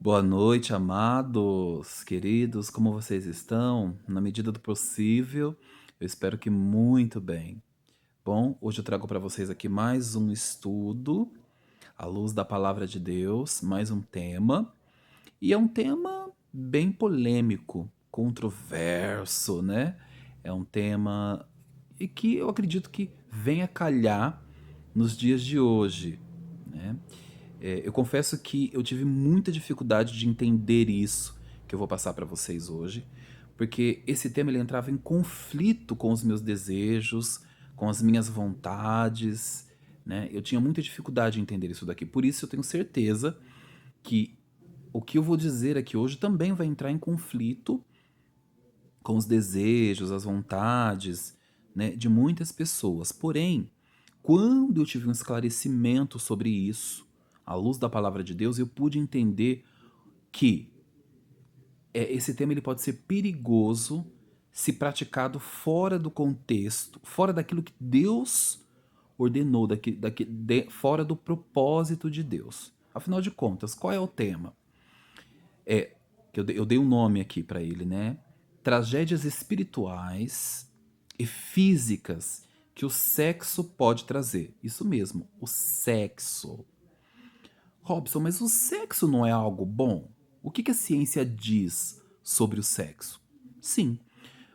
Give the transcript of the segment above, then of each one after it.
Boa noite, amados, queridos, como vocês estão? Na medida do possível, eu espero que muito bem. Bom, hoje eu trago para vocês aqui mais um estudo, à luz da palavra de Deus, mais um tema, e é um tema bem polêmico, controverso, né? É um tema e que eu acredito que venha calhar nos dias de hoje, né? Eu confesso que eu tive muita dificuldade de entender isso que eu vou passar para vocês hoje, porque esse tema ele entrava em conflito com os meus desejos, com as minhas vontades, né? Eu tinha muita dificuldade em entender isso daqui. Por isso eu tenho certeza que o que eu vou dizer aqui hoje também vai entrar em conflito com os desejos, as vontades, né, de muitas pessoas. Porém, quando eu tive um esclarecimento sobre isso, à luz da palavra de Deus, eu pude entender que esse tema ele pode ser perigoso se praticado fora do contexto, fora daquilo que Deus ordenou, fora do propósito de Deus. Afinal de contas, qual é o tema? Eu dei um nome aqui para ele, né? Tragédias espirituais e físicas que o sexo pode trazer. Isso mesmo, o sexo. Robson, mas o sexo não é algo bom? O que a ciência diz sobre o sexo? Sim,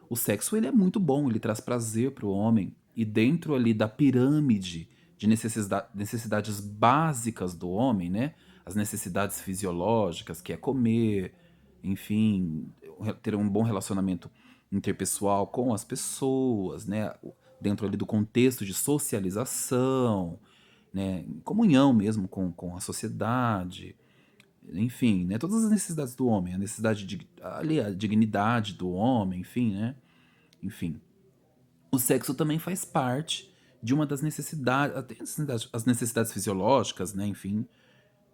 o sexo ele é muito bom, ele traz prazer para o homem. E dentro ali da pirâmide de necessidades básicas do homem, né? As necessidades fisiológicas, que é comer, enfim, ter um bom relacionamento interpessoal com as pessoas, né? Dentro ali do contexto de socialização, né? Comunhão mesmo com a sociedade, enfim, né? Todas as necessidades do homem, a necessidade de ali a dignidade do homem, enfim, né? Enfim, o sexo também faz parte de uma das necessidades, até as necessidades fisiológicas, né? Enfim,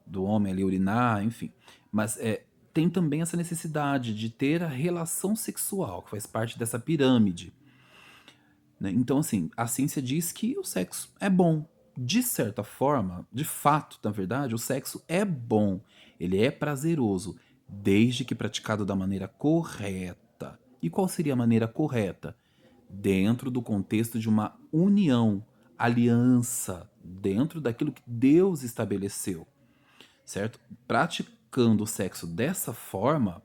do homem ali urinar, enfim. Mas tem também essa necessidade de ter a relação sexual, que faz parte dessa pirâmide, né? Então, assim, a ciência diz que o sexo é bom. De certa forma, de fato, na verdade, o sexo é bom. Ele é prazeroso, desde que praticado da maneira correta. E qual seria a maneira correta? Dentro do contexto de uma união, aliança, dentro daquilo que Deus estabeleceu, certo? Praticando o sexo dessa forma,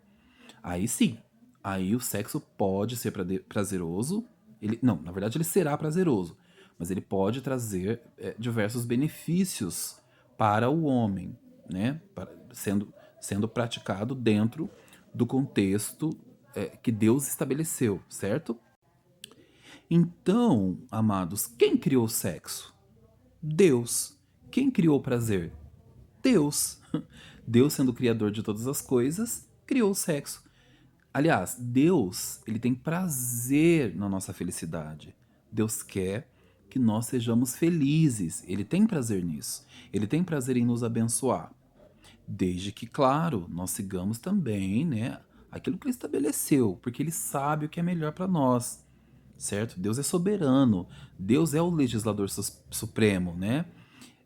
aí sim, aí o sexo pode ser prazeroso. Ele, não, na verdade ele será prazeroso, mas ele pode trazer diversos benefícios para o homem, né? Sendo praticado dentro do contexto que Deus estabeleceu, certo? Então, amados, quem criou o sexo? Deus. Quem criou o prazer? Deus. Deus, sendo o criador de todas as coisas, criou o sexo. Aliás, Deus, ele tem prazer na nossa felicidade. Deus quer que nós sejamos felizes. Ele tem prazer nisso. Ele tem prazer em nos abençoar. Desde que, claro, nós sigamos também, né, aquilo que ele estabeleceu, porque ele sabe o que é melhor para nós, certo? Deus é soberano. Deus é o legislador supremo, né?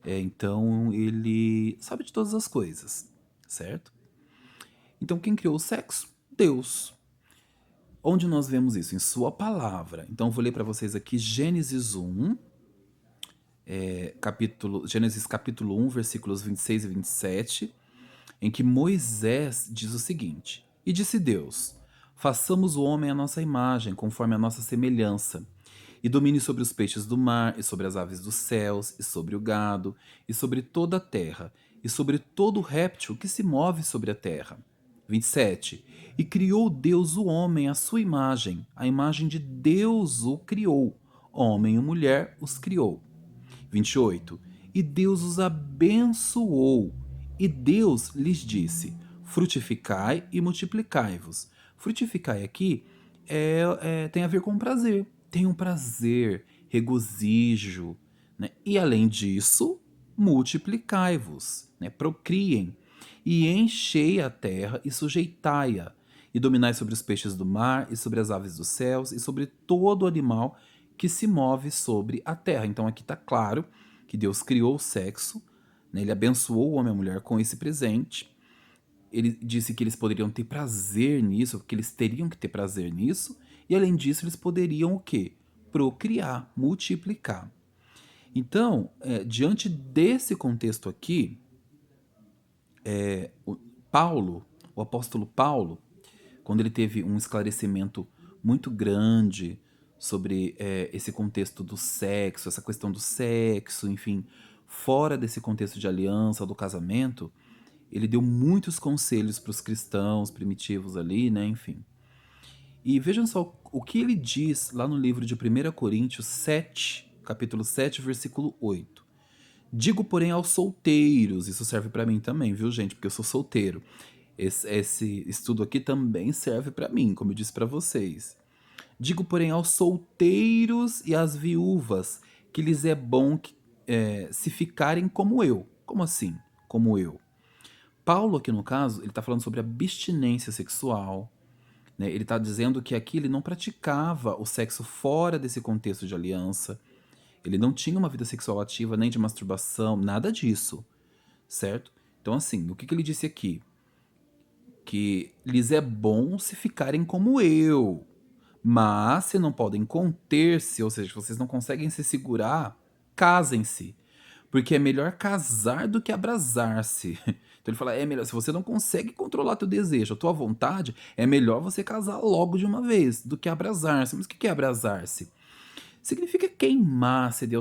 Então, ele sabe de todas as coisas, certo? Então, quem criou o sexo? Deus. Onde nós vemos isso? Em sua palavra. Então eu vou ler para vocês aqui Gênesis 1, Gênesis capítulo 1, versículos 26 e 27, em que Moisés diz o seguinte: E disse Deus: Façamos o homem à nossa imagem, conforme a nossa semelhança, e domine sobre os peixes do mar, e sobre as aves dos céus, e sobre o gado, e sobre toda a terra, e sobre todo réptil que se move sobre a terra. 27. E criou Deus o homem à sua imagem, a imagem de Deus o criou, homem e mulher os criou. 28. E Deus os abençoou, e Deus lhes disse: Frutificai e multiplicai-vos. Frutificai aqui tem a ver com prazer. Tem um prazer, regozijo, né? E além disso, multiplicai-vos, né? Procriem, e enchei a terra e sujeitai-a, e dominai sobre os peixes do mar, e sobre as aves dos céus, e sobre todo animal que se move sobre a terra. Então aqui está claro que Deus criou o sexo, né? Ele abençoou o homem e a mulher com esse presente, ele disse que eles poderiam ter prazer nisso, que eles teriam que ter prazer nisso, e além disso eles poderiam o quê? Procriar, multiplicar. Então, diante desse contexto aqui, o Paulo, o apóstolo Paulo, quando ele teve um esclarecimento muito grande sobre esse contexto do sexo, essa questão do sexo, enfim, fora desse contexto de aliança, do casamento, ele deu muitos conselhos para os cristãos primitivos ali, né, enfim. E vejam só o que ele diz lá no livro de 1 Coríntios 7, capítulo 7, versículo 8. Digo, porém, aos solteiros, isso serve para mim também, viu, gente? Porque eu sou solteiro. Esse estudo aqui também serve para mim, como eu disse para vocês. Digo, porém, aos solteiros e às viúvas que lhes é bom se ficarem como eu. Como assim? Como eu. Paulo, aqui no caso, ele está falando sobre abstinência sexual, né? Ele está dizendo que aqui ele não praticava o sexo fora desse contexto de aliança. Ele não tinha uma vida sexual ativa, nem de masturbação, nada disso, certo? Então, assim, o que ele disse aqui? Que lhes é bom se ficarem como eu, mas se não podem conter-se, ou seja, vocês não conseguem se segurar, casem-se. Porque é melhor casar do que abrasar-se. Então ele fala, é melhor, se você não consegue controlar teu desejo, a tua vontade, é melhor você casar logo de uma vez, do que abrasar-se. Mas o que é abrasar-se? Significa queimar, ceder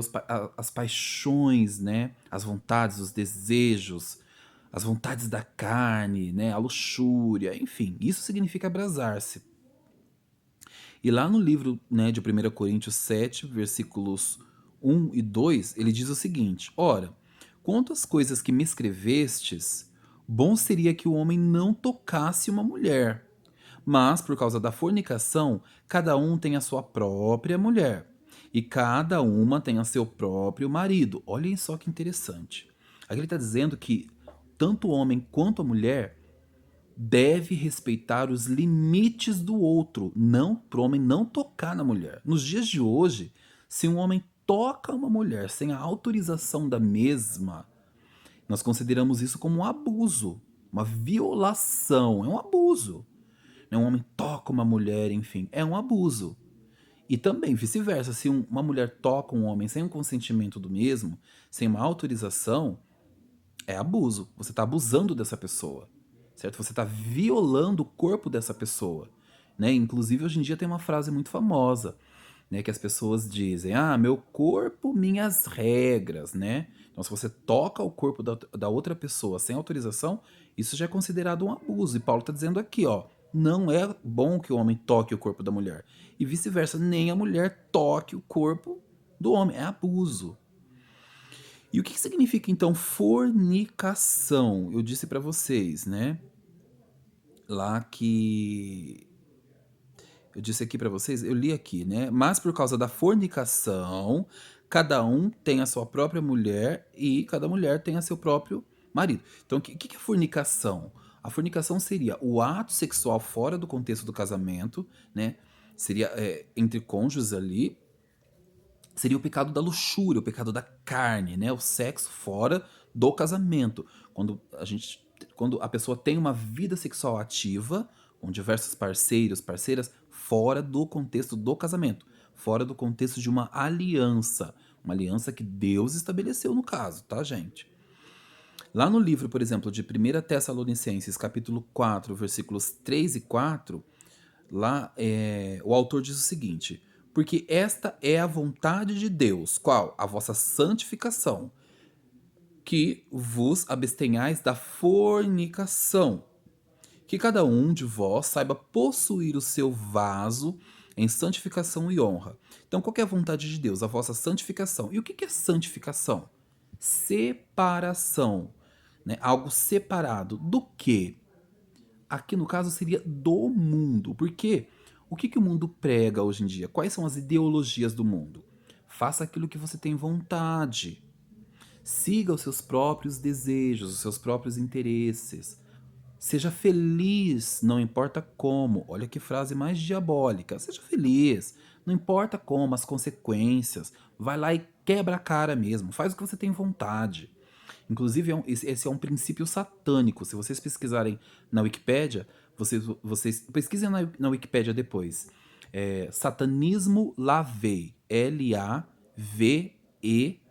as paixões, né? As vontades, os desejos, as vontades da carne, né? A luxúria, enfim, isso significa abrasar-se. E lá no livro, né, de 1 Coríntios 7, versículos 1 e 2, ele diz o seguinte: Ora, quanto às coisas que me escrevestes, bom seria que o homem não tocasse uma mulher. Mas, por causa da fornicação, cada um tem a sua própria mulher, e cada uma tem a seu próprio marido. Olhem só que interessante. Aqui ele está dizendo que tanto o homem quanto a mulher deve respeitar os limites do outro, não para o homem não tocar na mulher. Nos dias de hoje, se um homem toca uma mulher sem a autorização da mesma, nós consideramos isso como um abuso, uma violação, é um abuso. Um homem toca uma mulher, enfim, é um abuso. E também vice-versa, se uma mulher toca um homem sem o consentimento do mesmo, sem uma autorização, é abuso. Você está abusando dessa pessoa, certo? Você está violando o corpo dessa pessoa, né? Inclusive hoje em dia tem uma frase muito famosa, né, que as pessoas dizem: "Ah, meu corpo, minhas regras", né? Então se você toca o corpo da outra pessoa sem autorização, isso já é considerado um abuso. E Paulo está dizendo aqui, ó, não é bom que o homem toque o corpo da mulher. E vice-versa, nem a mulher toque o corpo do homem. É abuso. E o que significa então fornicação? Eu disse para vocês, né? Lá que eu disse aqui para vocês, eu li aqui, né? Mas por causa da fornicação, cada um tem a sua própria mulher e cada mulher tem a seu próprio marido. Então, o que é fornicação? A fornicação seria o ato sexual fora do contexto do casamento, né? Seria entre cônjuges ali, seria o pecado da luxúria, o pecado da carne, né? O sexo fora do casamento. Quando a pessoa tem uma vida sexual ativa, com diversos parceiros, parceiras, fora do contexto do casamento, fora do contexto de uma aliança que Deus estabeleceu no caso, tá, gente? Lá no livro, por exemplo, de 1 Tessalonicenses, capítulo 4, versículos 3 e 4, lá o autor diz o seguinte: porque esta é a vontade de Deus, qual? A vossa santificação, que vos abstenhais da fornicação, que cada um de vós saiba possuir o seu vaso em santificação e honra. Então, qual que é a vontade de Deus? A vossa santificação. E o que é santificação? Separação, né? Algo separado do quê? Aqui no caso seria do mundo. Porque o que o mundo prega hoje em dia? Quais são as ideologias do mundo? Faça aquilo que você tem vontade. Siga os seus próprios desejos, os seus próprios interesses. Seja feliz, não importa como. Olha que frase mais diabólica. Seja feliz, não importa como, as consequências. Vai lá e quebra a cara mesmo. Faz o que você tem vontade. Inclusive, esse é um princípio satânico. Se vocês pesquisarem na Wikipédia, vocês pesquisem na Wikipédia depois. Satanismo Lavey. L-A-V-E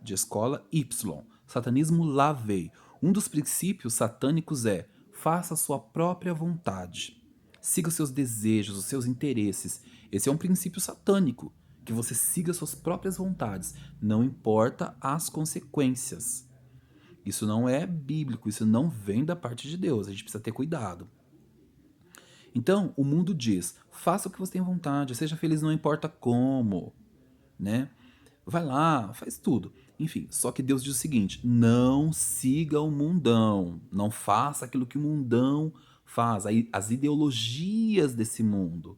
de escola Y. Satanismo Lavey. Um dos princípios satânicos é: faça a sua própria vontade. Siga os seus desejos, os seus interesses. Esse é um princípio satânico. Que você siga suas próprias vontades. Não importa as consequências. Isso não é bíblico, isso não vem da parte de Deus, a gente precisa ter cuidado. Então, o mundo diz: faça o que você tem vontade, seja feliz, não importa como, né? Vai lá, faz tudo. Enfim, só que Deus diz o seguinte: não siga o mundão, não faça aquilo que o mundão faz, as ideologias desse mundo.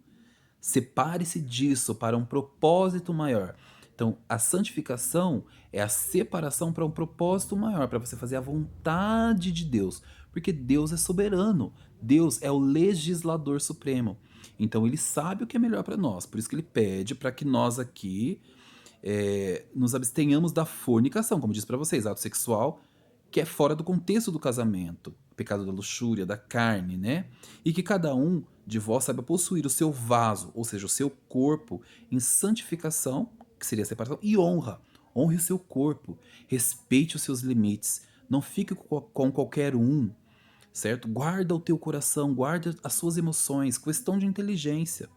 Separe-se disso para um propósito maior. Então, a santificação é a separação para um propósito maior, para você fazer a vontade de Deus, porque Deus é soberano, Deus é o legislador supremo. Então, ele sabe o que é melhor para nós, por isso que ele pede para que nós aqui nos abstenhamos da fornicação, como diz para vocês, ato sexual que é fora do contexto do casamento, pecado da luxúria, da carne, né? E que cada um de vós saiba possuir o seu vaso, ou seja, o seu corpo, em santificação, que seria a separação, e honra. Honre o seu corpo, respeite os seus limites, não fique com qualquer um, certo? Guarda o teu coração, guarda as suas emoções, questão de inteligência.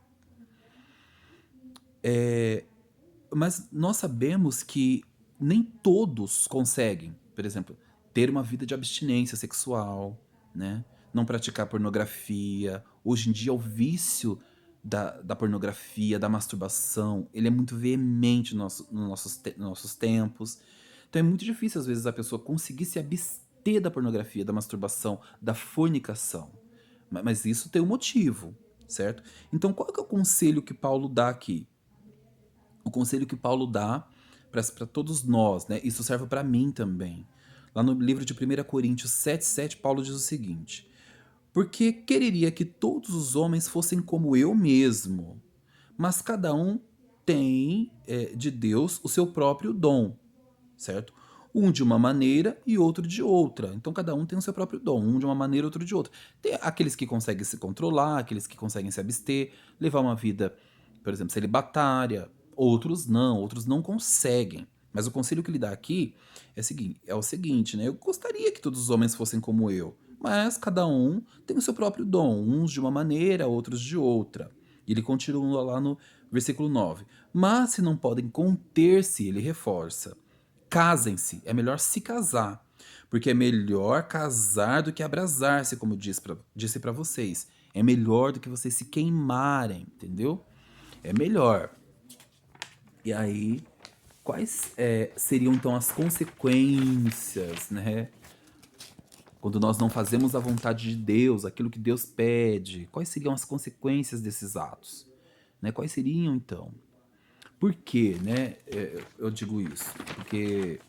Mas nós sabemos que nem todos conseguem, por exemplo, ter uma vida de abstinência sexual, né? Não praticar pornografia. Hoje em dia o vício da pornografia, da masturbação, ele é muito veemente nos nossos tempos. Então é muito difícil às vezes a pessoa conseguir se abster da pornografia, da masturbação, da fornicação. Mas isso tem um motivo, certo? Então qual que é o conselho que Paulo dá aqui? O conselho que Paulo dá para todos nós, né? Isso serve para mim também. Lá no livro de 1 Coríntios 7,7, Paulo diz o seguinte: porque quereria que todos os homens fossem como eu mesmo, mas cada um tem de Deus o seu próprio dom, certo? Um de uma maneira e outro de outra. Então cada um tem o seu próprio dom, um de uma maneira, outro de outra. Tem aqueles que conseguem se controlar, aqueles que conseguem se abster, levar uma vida, por exemplo, celibatária. Outros não conseguem. Mas o conselho que ele dá aqui é o seguinte, né? Eu gostaria que todos os homens fossem como eu, mas cada um tem o seu próprio dom, uns de uma maneira, outros de outra. E ele continua lá no versículo 9. Mas se não podem conter-se, ele reforça: casem-se, é melhor se casar, porque é melhor casar do que abrasar-se, como disse para vocês. É melhor do que vocês se queimarem, entendeu? É melhor. E aí, quais seriam então as consequências, né? Quando nós não fazemos a vontade de Deus, aquilo que Deus pede, quais seriam as consequências desses atos? Né? Quais seriam então? Por quê, né? Eu digo isso? Porque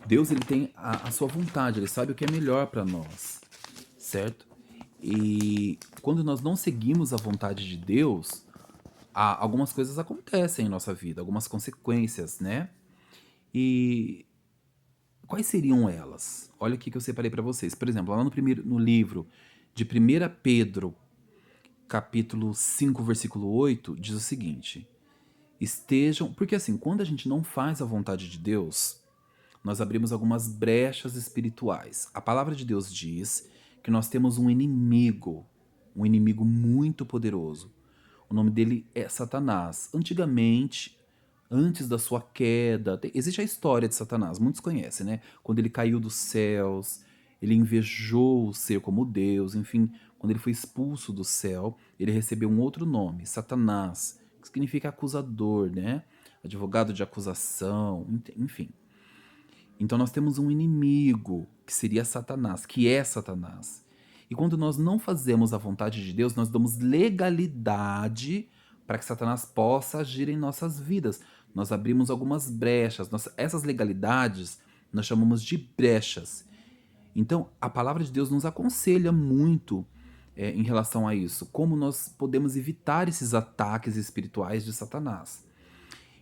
Deus ele tem a sua vontade, ele sabe o que é melhor para nós, certo? E quando nós não seguimos a vontade de Deus, algumas coisas acontecem em nossa vida, algumas consequências, né? E quais seriam elas? Olha aqui que eu separei para vocês. Por exemplo, lá no livro de 1 Pedro, capítulo 5, versículo 8, diz o seguinte: estejam. Porque assim, quando a gente não faz a vontade de Deus, nós abrimos algumas brechas espirituais. A palavra de Deus diz que nós temos um inimigo muito poderoso. O nome dele é Satanás. Antigamente, antes da sua queda, existe a história de Satanás, muitos conhecem, né? Quando ele caiu dos céus, ele invejou ser como Deus, enfim, quando ele foi expulso do céu, ele recebeu um outro nome, Satanás, que significa acusador, né? Advogado de acusação, enfim. Então nós temos um inimigo, que seria Satanás, que é Satanás. E quando nós não fazemos a vontade de Deus, nós damos legalidade para que Satanás possa agir em nossas vidas. Nós abrimos algumas brechas. Essas legalidades nós chamamos de brechas. Então a palavra de Deus nos aconselha muito em relação a isso. Como nós podemos evitar esses ataques espirituais de Satanás.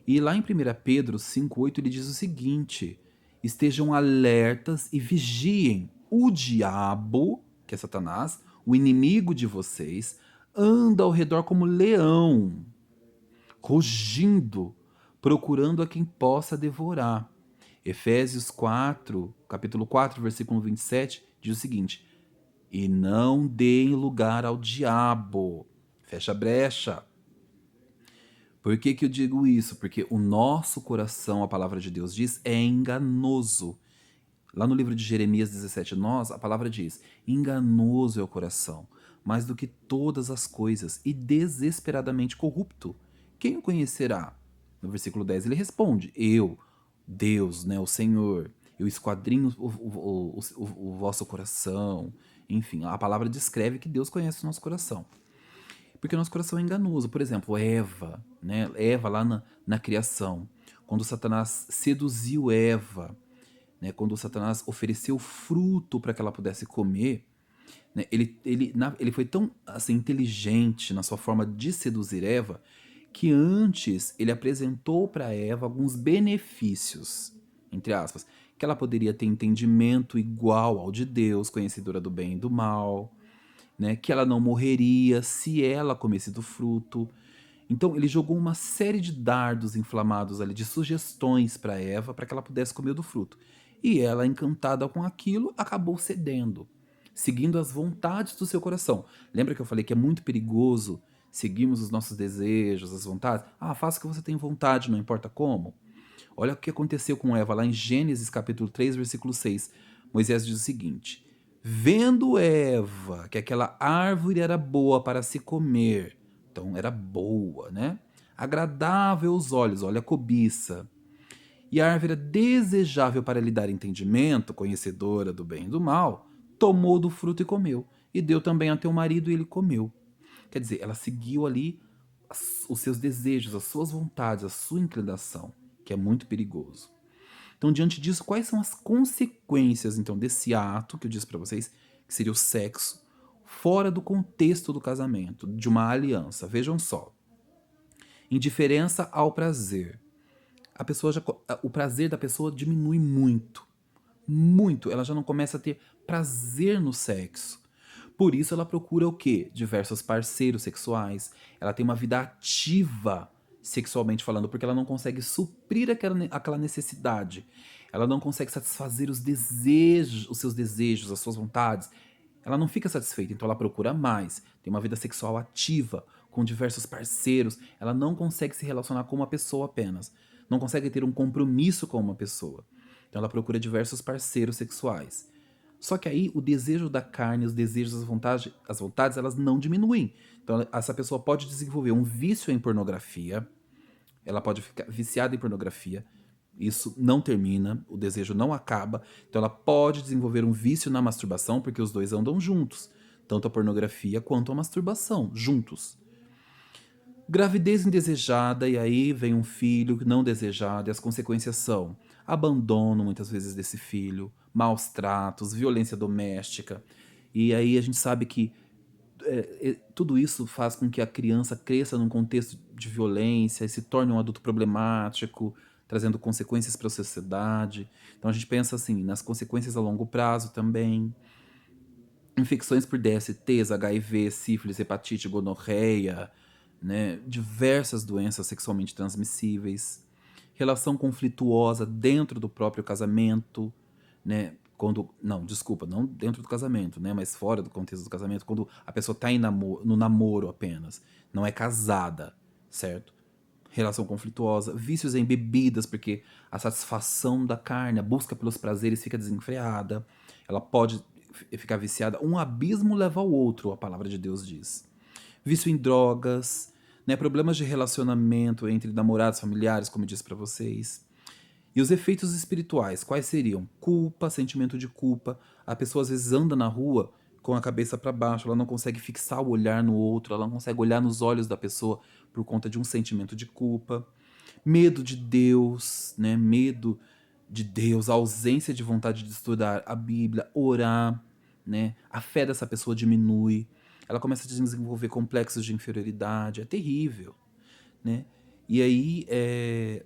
E lá em 1 Pedro 5,8 ele diz o seguinte: Estejam alertas e vigiem. O diabo, que é Satanás, o inimigo de vocês, anda ao redor como leão, rugindo, procurando a quem possa devorar. Efésios 4, capítulo 4, versículo 27, diz o seguinte: e não deem lugar ao diabo. Fecha a brecha. Por que que eu digo isso? Porque o nosso coração, a palavra de Deus diz, é enganoso. Lá no livro de Jeremias 17, a palavra diz: enganoso é o coração, mais do que todas as coisas, e desesperadamente corrupto. Quem o conhecerá? No versículo 10 ele responde: eu, Deus, né, o Senhor, eu esquadrinho o vosso coração. Enfim, a palavra descreve que Deus conhece o nosso coração. Porque o nosso coração é enganoso. Por exemplo, Eva, né? Eva lá na criação. Quando Satanás seduziu Eva, né? Quando Satanás ofereceu fruto para que ela pudesse comer, né? Ele foi tão assim, inteligente na sua forma de seduzir Eva, que antes ele apresentou para Eva alguns benefícios, entre aspas, que ela poderia ter entendimento igual ao de Deus, conhecedora do bem e do mal, né? Que ela não morreria se ela comesse do fruto. Então ele jogou uma série de dardos inflamados ali, de sugestões para Eva, para que ela pudesse comer do fruto. E ela, encantada com aquilo, acabou cedendo, seguindo as vontades do seu coração. Lembra que eu falei que é muito perigoso seguirmos os nossos desejos, as vontades? Ah, faça o que você tem vontade, não importa como. Olha o que aconteceu com Eva lá em Gênesis capítulo 3, versículo 6. Moisés diz o seguinte: vendo Eva que aquela árvore era boa para se comer, então era boa, né? Agradável aos olhos, olha a cobiça. E a árvore era desejável para lhe dar entendimento, conhecedora do bem e do mal, tomou do fruto e comeu. E deu também a teu marido e ele comeu. Quer dizer, ela seguiu ali os seus desejos, as suas vontades, a sua inclinação, que é muito perigoso. Então, diante disso, quais são as consequências então desse ato que eu disse para vocês, que seria o sexo, fora do contexto do casamento, de uma aliança? Vejam só. Indiferença ao prazer. O prazer da pessoa diminui muito, muito. Ela já não começa a ter prazer no sexo. Por isso ela procura o quê? Diversos parceiros sexuais. Ela tem uma vida ativa sexualmente falando, porque ela não consegue suprir aquela necessidade. Ela não consegue satisfazer os desejos, os seus desejos, as suas vontades. Ela não fica satisfeita, então ela procura mais. Tem uma vida sexual ativa, com diversos parceiros. Ela não consegue se relacionar com uma pessoa apenas. Não consegue ter um compromisso com uma pessoa. Então ela procura diversos parceiros sexuais. Só que aí o desejo da carne, os desejos, as vontades, elas não diminuem. Então essa pessoa pode desenvolver um vício em pornografia, ela pode ficar viciada em pornografia, isso não termina, o desejo não acaba, então ela pode desenvolver um vício na masturbação, porque os dois andam juntos, tanto a pornografia quanto a masturbação, juntos. Gravidez indesejada, e aí vem um filho não desejado, e as consequências são abandono, muitas vezes, desse filho, maus tratos, violência doméstica. E aí a gente sabe que tudo isso faz com que a criança cresça num contexto de violência e se torne um adulto problemático, trazendo consequências para a sociedade. Então a gente pensa assim, nas consequências a longo prazo também. Infecções por DSTs, HIV, sífilis, hepatite, gonorreia, né? Diversas doenças sexualmente transmissíveis, relação conflituosa dentro do próprio casamento, né? Quando, não, desculpa, não dentro do casamento, né? Mas fora do contexto do casamento, quando a pessoa está no namoro apenas, não é casada, certo? Relação conflituosa, vícios em bebidas, porque a satisfação da carne, a busca pelos prazeres fica desenfreada, ela pode ficar viciada. Um abismo leva ao outro, a palavra de Deus diz. Vício em drogas, né? Problemas de relacionamento entre namorados, familiares, como eu disse para vocês. E os efeitos espirituais, quais seriam? Culpa, sentimento de culpa. A pessoa às vezes anda na rua com a cabeça para baixo, ela não consegue fixar o olhar no outro, ela não consegue olhar nos olhos da pessoa por conta de um sentimento de culpa. Medo de Deus, né? Medo de Deus, a ausência de vontade de estudar a Bíblia, orar, né? A fé dessa pessoa diminui, ela começa a desenvolver complexos de inferioridade, é terrível, né? E aí,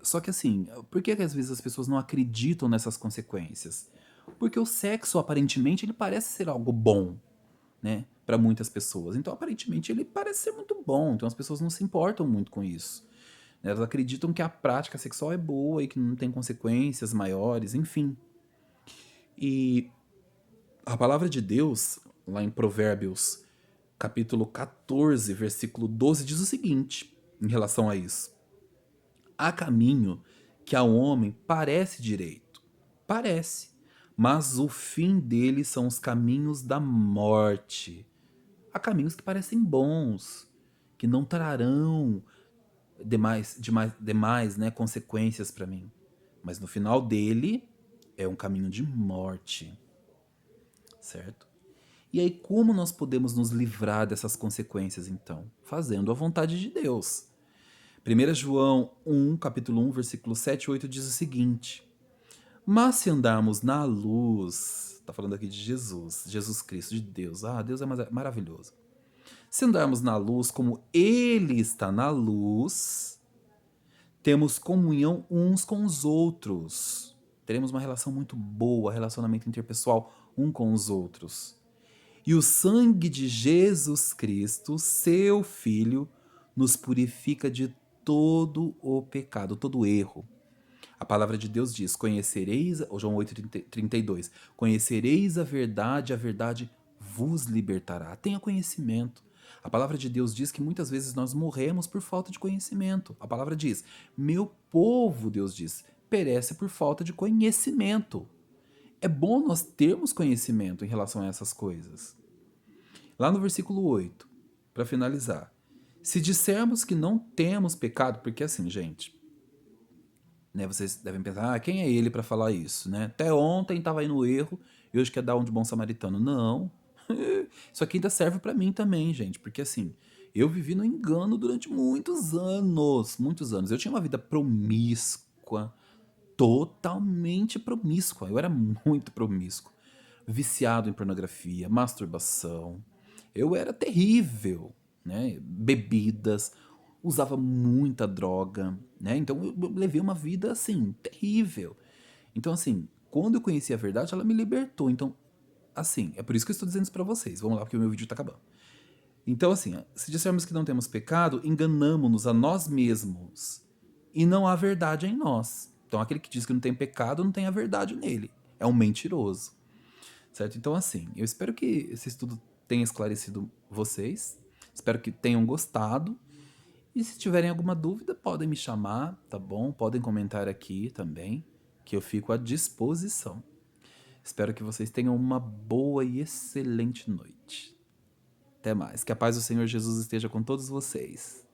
só que assim, por que às vezes as pessoas não acreditam nessas consequências? Porque o sexo, aparentemente, ele parece ser algo bom, né, para muitas pessoas. Então, aparentemente, ele parece ser muito bom. Então, as pessoas não se importam muito com isso. Né? Elas acreditam que a prática sexual é boa e que não tem consequências maiores, enfim. E a palavra de Deus, lá em Provérbios, capítulo 14, versículo 12, diz o seguinte em relação a isso: há caminho que ao homem parece direito, parece, mas o fim dele são os caminhos da morte. Há caminhos que parecem bons, que não trarão demais, né, consequências para mim. Mas no final dele é um caminho de morte, certo? E aí, como nós podemos nos livrar dessas consequências, então? Fazendo a vontade de Deus. 1 João 1, capítulo 1, versículo 7 e 8 diz o seguinte: mas se andarmos na luz, está falando aqui de Jesus, Jesus Cristo, de Deus. Ah, Deus é maravilhoso. Se andarmos na luz como Ele está na luz, temos comunhão uns com os outros. Teremos uma relação muito boa, relacionamento interpessoal um com os outros. E o sangue de Jesus Cristo, seu Filho, nos purifica de todo o pecado, todo o erro. A palavra de Deus diz: conhecereis, João 8:32, conhecereis a verdade vos libertará. Tenha conhecimento. A palavra de Deus diz que muitas vezes nós morremos por falta de conhecimento. A palavra diz: meu povo, Deus diz, perece por falta de conhecimento. É bom nós termos conhecimento em relação a essas coisas. Lá no versículo 8, para finalizar: se dissermos que não temos pecado, porque assim, gente, né, vocês devem pensar, quem é ele para falar isso, né? Até ontem estava aí no erro e hoje quer dar um de bom samaritano. Não. Isso aqui ainda serve para mim também, gente, porque assim, eu vivi no engano durante muitos anos, muitos anos. Eu tinha uma vida promíscua, totalmente promíscua. Eu era muito promíscuo, viciado em pornografia, masturbação. Eu era terrível, né? Bebidas, usava muita droga, né? Então eu levei uma vida assim terrível. Então assim, quando eu conheci a verdade, ela me libertou. Então, assim, é por isso que eu estou dizendo isso para vocês. Vamos lá, porque o meu vídeo tá acabando. Então, assim, se dissermos que não temos pecado, enganamos-nos a nós mesmos e não há verdade em nós. Então, aquele que diz que não tem pecado, não tem a verdade nele. É um mentiroso. Certo? Então, assim, eu espero que esse estudo tenha esclarecido vocês. Espero que tenham gostado. E se tiverem alguma dúvida, podem me chamar, tá bom? Podem comentar aqui também, que eu fico à disposição. Espero que vocês tenham uma boa e excelente noite. Até mais. Que a paz do Senhor Jesus esteja com todos vocês.